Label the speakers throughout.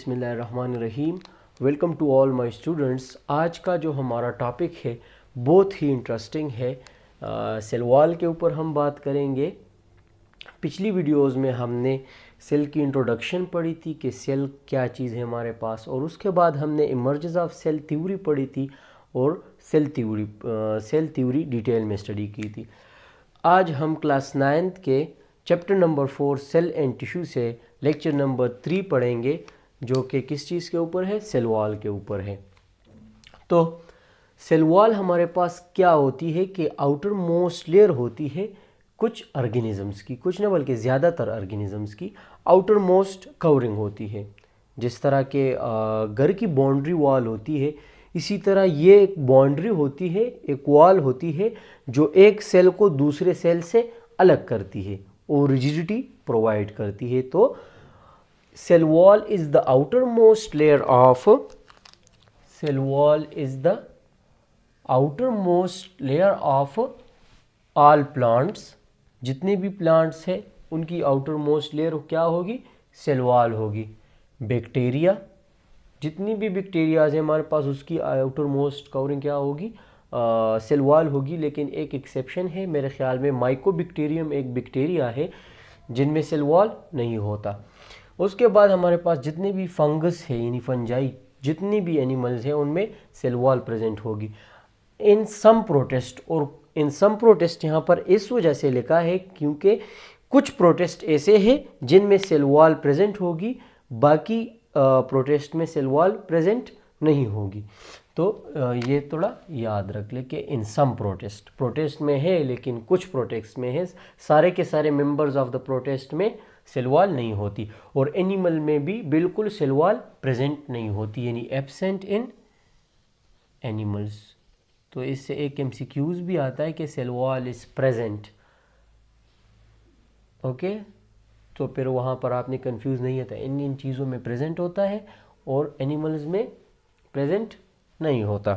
Speaker 1: बिस्मिल्लाहिर्रहमानिर्रहीम। Welcome to all my students. आज का जो हमारा टॉपिक है बहुत ही इंटरेस्टिंग है। सेल वॉल के ऊपर हम बात करेंगे। पिछली वीडियोस में हमने सेल की इंट्रोडक्शन पढ़ी थी कि सेल क्या चीज़ है हमारे पास, और उसके बाद हमने इमर्जेंस ऑफ सेल थ्योरी पढ़ी थी और सेल थ्योरी डिटेल में स्टडी की थी। आज हम क्लास 9th के chapter number 4 cell and tissue से लेक्चर नंबर 3 पढ़ेंगे, जो कि किस चीज़ के ऊपर है, सेल वॉल के ऊपर है। तो सेल वॉल हमारे पास क्या होती है कि आउटर मोस्ट लेयर होती है कुछ ऑर्गेनिजम्स की, कुछ ना बल्कि ज़्यादातर ऑर्गेनिजम्स की आउटर मोस्ट कवरिंग होती है। जिस तरह के घर की बाउंड्री वॉल होती है, इसी तरह ये एक बाउंड्री होती है, एक वॉल होती है जो एक सेल को दूसरे सेल से अलग करती है और रिजिडिटी प्रोवाइड करती है। तो cell wall is the outermost layer of all plants. जितने भी प्लांट्स हैं उनकी आउटर मोस्ट लेयर क्या होगी, सेल वॉल होगी। बैक्टीरिया, जितनी भी बैक्टीरियाज है हमारे पास, उसकी आउटर मोस्ट कवरिंग क्या होगी, सेल वॉल होगी। लेकिन एक एक्सेप्शन है, मेरे ख्याल में माइकोबैक्टीरियम एक बैक्टीरिया है जिनमें सेल वॉल नहीं होता। उसके बाद हमारे पास जितने भी फंगस है यानी फंजाई, जितनी भी एनिमल्स हैं उनमें सेल वॉल प्रेजेंट होगी। इन सम प्रोटेस्ट, और इन सम प्रोटेस्ट यहाँ पर इस वजह से लिखा है क्योंकि कुछ प्रोटेस्ट ऐसे हैं जिनमें सेल वॉल प्रेजेंट होगी, बाकी प्रोटेस्ट में सेल वॉल प्रेजेंट नहीं होगी। तो ये थोड़ा याद रख ले कि इन सम प्रोटेस्ट में है, लेकिन कुछ प्रोटेस्ट में है। सारे के सारे मेंबर्स ऑफ द प्रोटेस्ट में सेल वॉल नहीं होती, और एनिमल में भी बिल्कुल सेल वॉल प्रेजेंट नहीं होती, यानी एब्सेंट इन एनिमल्स। तो इससे एक एमसीक्यूज भी आता है कि cell wall is present. Okay, तो फिर वहाँ पर आपने कंफ्यूज नहीं होता, इन चीज़ों में प्रेजेंट होता है और एनिमल्स में प्रेजेंट नहीं होता।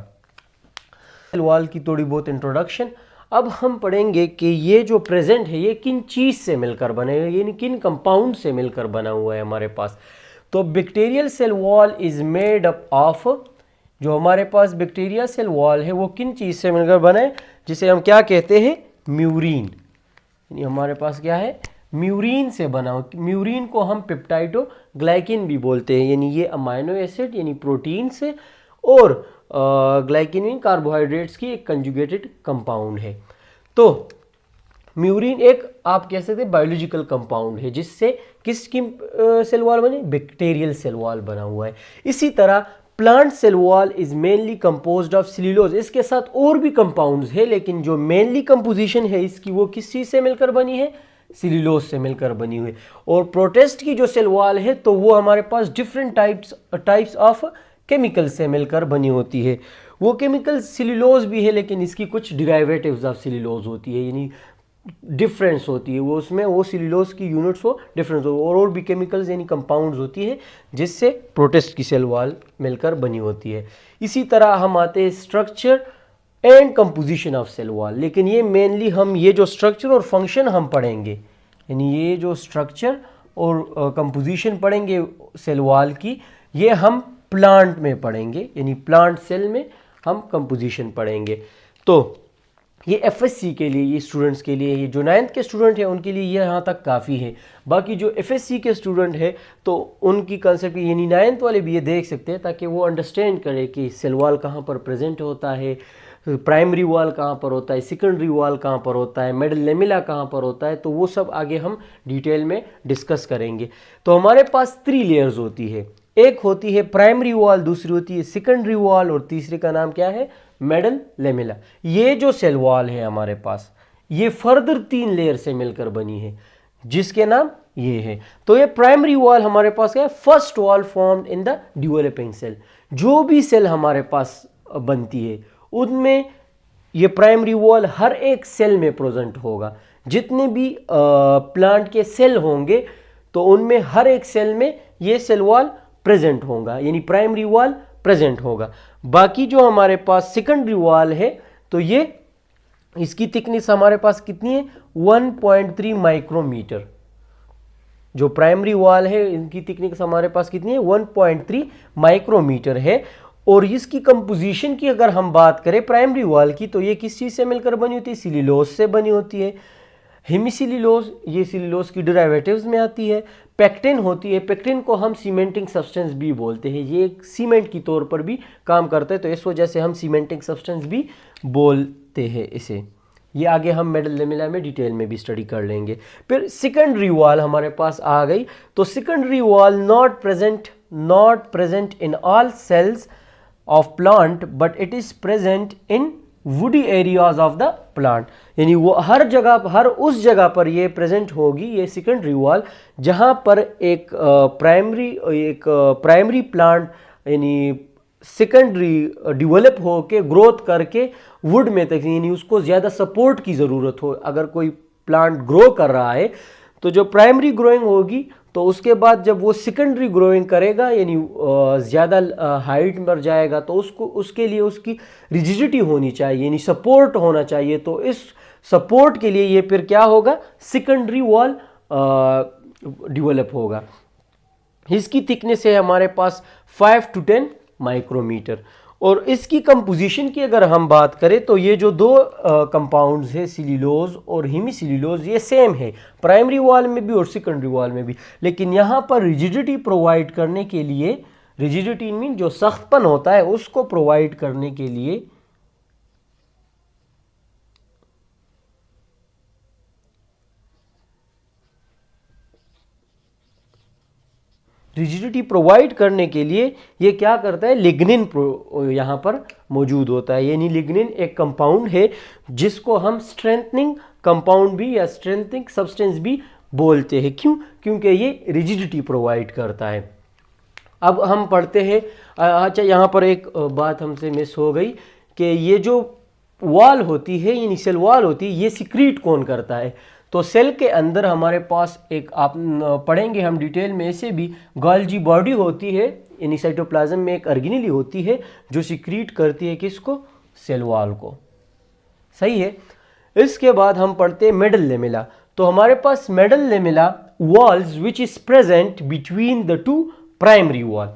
Speaker 1: सेल वॉल की थोड़ी बहुत इंट्रोडक्शन। अब हम पढ़ेंगे कि ये जो प्रेजेंट है ये किन चीज़ से मिलकर बने, यानी किन कंपाउंड से मिलकर बना हुआ है हमारे पास। तो bacterial cell wall is made up of, जो हमारे पास बैक्टीरिया सेल वॉल है वो किन चीज़ से मिलकर बना है, जिसे हम क्या कहते हैं, म्यूरिन। यानी हमारे पास क्या है, म्यूरिन से बना हो। म्यूरिन को हम पेप्टाइडोग्लाइकिन भी बोलते हैं, यानी ये अमाइनो एसिड यानी प्रोटीन से, और ग्लाइकिन कार्बोहाइड्रेट्स की एक कंजुगेटेड कंपाउंड है। तो म्यूरिन एक आप कह सकते हैं बायोलॉजिकल कंपाउंड है, जिससे किसकी सेल वॉल बनी, बैक्टीरियल सेल वॉल बना हुआ है। इसी तरह plant cell wall is mainly composed of cellulose. इसके साथ और भी कंपाउंड्स है, लेकिन जो मेनली कंपोजिशन है इसकी वो किस चीज़ से मिलकर बनी है, सेल्यूलोज से मिलकर बनी हुई। और प्रोटेस्ट की जो सेल वॉल है तो वो हमारे पास डिफरेंट टाइप्स ऑफ केमिकल से मिलकर बनी होती है। वो केमिकल सेल्यूलोज भी है, लेकिन इसकी कुछ डिराइवेटिव्स ऑफ सेल्यूलोज होती है, यानी डिफरेंस होती है वो, उसमें वो सेल्यूलोज की यूनिट्स हो डिफरेंस हो, और भी केमिकल्स यानी कंपाउंड्स होती है जिससे प्रोटेस्ट की सेल वॉल मिलकर बनी होती है। इसी तरह हम आते हैं structure and composition of cell wall. लेकिन ये मेनली हम ये जो स्ट्रक्चर और फंक्शन हम पढ़ेंगे, यानी ये जो स्ट्रक्चर और कंपोजिशन पढ़ेंगे सेल वॉल की, ये हम प्लांट में पढ़ेंगे, यानी प्लांट सेल में हम कंपोजिशन पढ़ेंगे। तो ये एफएससी के लिए, ये स्टूडेंट्स के लिए, ये जो 9th के स्टूडेंट हैं उनके लिए ये यहाँ तक काफ़ी है। बाकी जो एफएससी के स्टूडेंट है तो उनकी कंसेप्ट यानी 9th वाले भी ये देख सकते हैं, ताकि वो अंडरस्टैंड करें कि सेल वॉल कहाँ पर प्रेजेंट होता है, प्राइमरी वॉल कहाँ पर होता है, सेकेंडरी वॉल कहाँ पर होता है, मिडल लेमिला कहाँ पर होता है। तो वो सब आगे हम डिटेल में डिस्कस करेंगे। तो हमारे पास 3 लेयर्स होती है, एक होती है प्राइमरी वॉल, दूसरी होती है सेकेंडरी वॉल, और तीसरे का नाम क्या है, मिडल लेमिला। ये जो सेल वॉल है हमारे पास, ये फर्दर 3 लेयर से मिलकर बनी है, जिसके नाम ये है। तो ये प्राइमरी वॉल हमारे पास क्या है, first wall formed in the developing cell. जो भी सेल हमारे पास बनती है उनमें ये प्राइमरी वॉल हर एक सेल में प्रेजेंट होगा। जितने भी प्लांट के सेल होंगे तो उनमें हर एक सेल में ये सेल वॉल प्रेजेंट होगा, यानी प्राइमरी वॉल प्रेजेंट होगा। बाकी जो हमारे पास सेकेंडरी वॉल है तो ये इसकी थिकनेस हमारे पास कितनी है, 1.3 माइक्रोमीटर। जो प्राइमरी वॉल है इनकी थिकनेस हमारे पास कितनी है 1.3 माइक्रोमीटर है। और इसकी कंपोजिशन की अगर हम बात करें प्राइमरी वॉल की, तो ये किस चीज़ से मिलकर बनी होती है, सिल्यूलोज से बनी होती है। हेमिसिल्यूलोज, ये सिल्यूलोज की डेरिवेटिव्स में आती है। पेक्टिन होती है, पेक्टिन को हम सीमेंटिंग सब्सटेंस भी बोलते हैं, ये एक सीमेंट की तौर पर भी काम करता है, तो इस वजह से हम सीमेंटिंग सब्सटेंस भी बोलते हैं इसे। ये आगे हम मेडल लेमिला में डिटेल में भी स्टडी कर लेंगे। फिर सेकेंडरी वॉल हमारे पास आ गई, तो secondary wall not present in all cells of plant but it is present in woody areas of the plant, यानी वो हर जगह, हर उस जगह पर ये प्रेजेंट होगी ये सेकेंडरी वॉल जहां पर एक प्राइमरी प्लांट यानी सेकेंडरी डेवलप हो के ग्रोथ करके वुड में तक, यानी उसको ज़्यादा सपोर्ट की ज़रूरत हो। अगर कोई प्लांट ग्रो कर रहा है तो जो प्राइमरी ग्रोइंग होगी, तो उसके बाद जब वो सेकेंडरी ग्रोइंग करेगा यानी ज़्यादा हाइट पर जाएगा, तो उसके लिए उसकी रिजिडिटी होनी चाहिए, यानी सपोर्ट होना चाहिए। तो इस सपोर्ट के लिए ये फिर क्या होगा, सेकेंडरी वॉल डेवलप होगा। इसकी थिकनेस है हमारे पास 5 to 10 माइक्रोमीटर। और इसकी कंपोजिशन की अगर हम बात करें, तो ये जो दो कंपाउंड्स है सिल्यूलोज और हेमिसिल्यूलोज, ये सेम है प्राइमरी वॉल में भी और सेकेंडरी वॉल में भी, लेकिन यहाँ पर रिजिडिटी प्रोवाइड करने के लिए, रिजिडिटी मीन जो सख्तपन होता है उसको प्रोवाइड करने के लिए ये क्या करता है, लिग्निन यहाँ पर मौजूद होता है। यानी लिग्निन एक कंपाउंड है जिसको हम स्ट्रेंथनिंग कंपाउंड भी या स्ट्रेंथनिंग सब्सटेंस भी बोलते हैं। क्यों? क्योंकि ये रिजिडिटी प्रोवाइड करता है। अब हम पढ़ते हैं, अच्छा यहाँ पर एक बात हमसे मिस हो गई कि ये जो वॉल होती है, यानी सेल वॉल होती है, ये सिक्रीट कौन करता है। तो सेल के अंदर हमारे पास एक, आप पढ़ेंगे हम डिटेल में, ऐसे भी गोल्जी बॉडी होती है, यानी साइटोप्लाज्म में एक ऑर्गेनेली होती है जो सिक्रीट करती है किसको, सेल वॉल को। सही है। इसके बाद हम पढ़ते हैं मेडल लेमिला। तो हमारे पास medial lamella walls which is present between the two primary wall,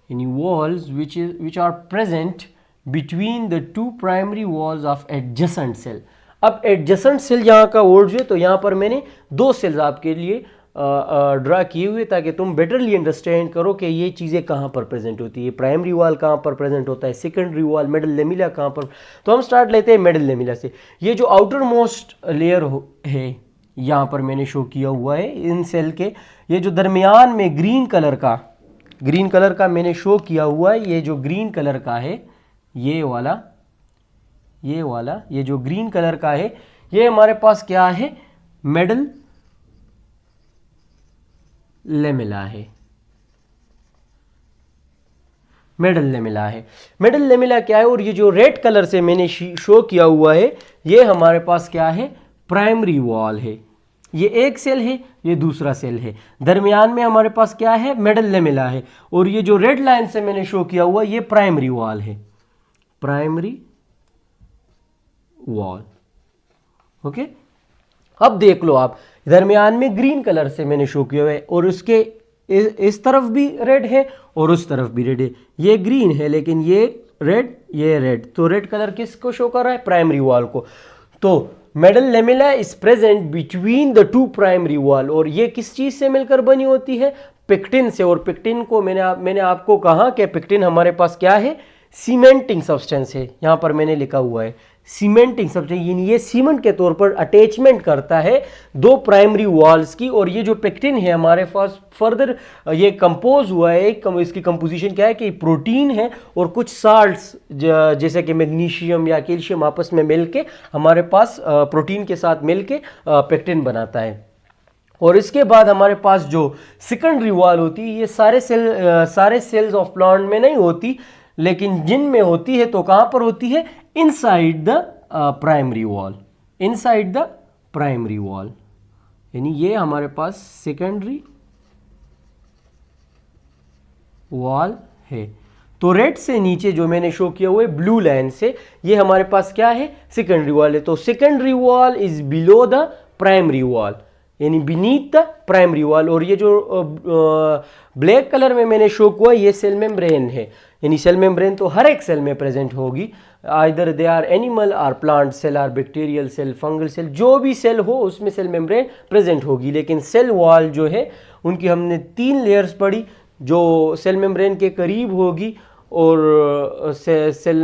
Speaker 1: यानी walls which are present between the two primary walls of adjacent cell. अब एडजेसेंट सेल यहाँ का वर्ड जो है, तो यहाँ पर मैंने दो सेल्स आपके लिए ड्रा किए हुए ताकि तुम बेटरली अंडरस्टैंड करो कि ये चीज़ें कहाँ पर प्रेजेंट होती है, प्राइमरी वॉल कहाँ पर प्रेजेंट होता है, सेकेंडरी वॉल, मेडल लेमिला कहाँ पर। तो हम स्टार्ट लेते हैं मेडल लेमिला से। ये जो आउटर मोस्ट लेयर है यहाँ पर मैंने शो किया हुआ है इन सेल के, ये जो दरमियान में ग्रीन कलर का मैंने शो किया हुआ है, ये जो ग्रीन कलर का है, ये वाला ये जो ग्रीन कलर का है, ये हमारे पास क्या है, मेडल लेमिला है। मेडल लेमिला क्या है, और ये जो रेड कलर से मैंने शो किया हुआ है, ये हमारे पास क्या है, प्राइमरी वॉल है। ये एक सेल है, ये दूसरा सेल है, दरमियान में हमारे पास क्या है, मेडल लेमिला है, और ये जो रेड लाइन से मैंने शो किया हुआ, ये प्राइमरी वॉल है, प्राइमरी वॉल। ओके। अब देख लो आप, दरमियान में ग्रीन कलर से मैंने शो किया हुआ है, और उसके इस तरफ भी रेड है और उस तरफ भी रेड है। ये ग्रीन है लेकिन ये रेड, तो रेड कलर किसको शो कर रहा है, प्राइमरी वॉल को। तो medal lamella is present between the two primary wall, और ये किस चीज से मिलकर बनी होती है, पेक्टिन से। और पेक्टिन को मैंने आपको कहा कि पेक्टिन हमारे पास क्या है, सीमेंटिंग सब्सटेंस है। यहाँ पर मैंने लिखा हुआ है सीमेंटिंग सब्सटेंस, यानी ये सीमेंट के तौर पर अटैचमेंट करता है दो प्राइमरी वॉल्स की। और ये जो पेक्टिन है हमारे पास फर्दर ये कंपोज हुआ है, इसकी कंपोजिशन क्या है कि प्रोटीन है और कुछ साल्ट्स जैसे कि मैग्नीशियम या कैल्शियम आपस में मिलके हमारे पास प्रोटीन के साथ मिलके पेक्टिन बनाता है। और इसके बाद हमारे पास जो सेकेंडरी वॉल होती है, ये सारे सेल्स ऑफ प्लांट में नहीं होती, लेकिन जिन में होती है तो कहां पर होती है, इनसाइड द प्राइमरी वॉल, यानी ये हमारे पास सेकेंडरी वॉल है। तो रेड से नीचे जो मैंने शो किया हुआ है ब्लू लाइन से, ये हमारे पास क्या है, सेकेंडरी वॉल है। तो secondary wall is below the primary wall, यानी बीनीथ द प्राइमरी वॉल। और ये जो ब्लैक कलर में मैंने शो किया ये सेल मेम्ब्रेन है, यानी सेल मेम्ब्रेन तो हर एक सेल में प्रेजेंट होगी, either they are animal or plant cell or bacterial cell fungal cell, जो भी सेल हो उसमें सेल मेम्ब्रेन प्रेजेंट होगी। लेकिन सेल वॉल जो है उनकी हमने 3 लेयर्स पढ़ी, जो सेल मेम्ब्रेन के करीब होगी और सेल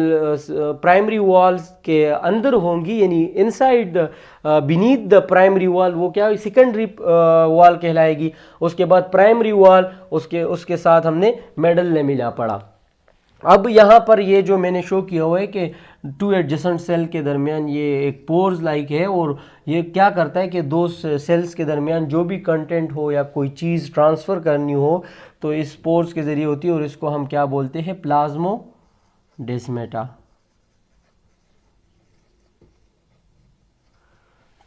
Speaker 1: प्राइमरी वॉल्स के अंदर होंगी, यानी inside the beneath the primary wall वो क्या है, सेकेंडरी वॉल कहलाएगी। उसके बाद प्राइमरी वॉल, उसके साथ हमने मेडल लेमिना पढ़ा। अब यहाँ पर ये जो मैंने शो किया हुआ है कि 2 एडजेसेंट सेल के दरमियान ये एक पोर्स लाइक है, और ये क्या करता है कि 2 सेल्स के दरमियान जो भी कंटेंट हो या कोई चीज़ ट्रांसफ़र करनी हो तो इस पोर्स के ज़रिए होती है, और इसको हम क्या बोलते हैं, प्लाज्मोडेस्माटा।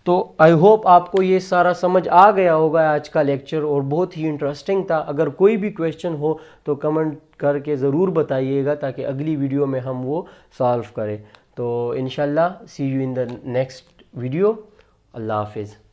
Speaker 1: तो आई होप आपको ये सारा समझ आ गया होगा आज का लेक्चर, और बहुत ही इंटरेस्टिंग था। अगर कोई भी क्वेश्चन हो तो कमेंट करके ज़रूर बताइएगा ताकि अगली वीडियो में हम वो सॉल्व करें। तो इंशाल्लाह see you in the next video. अल्लाह हाफिज़।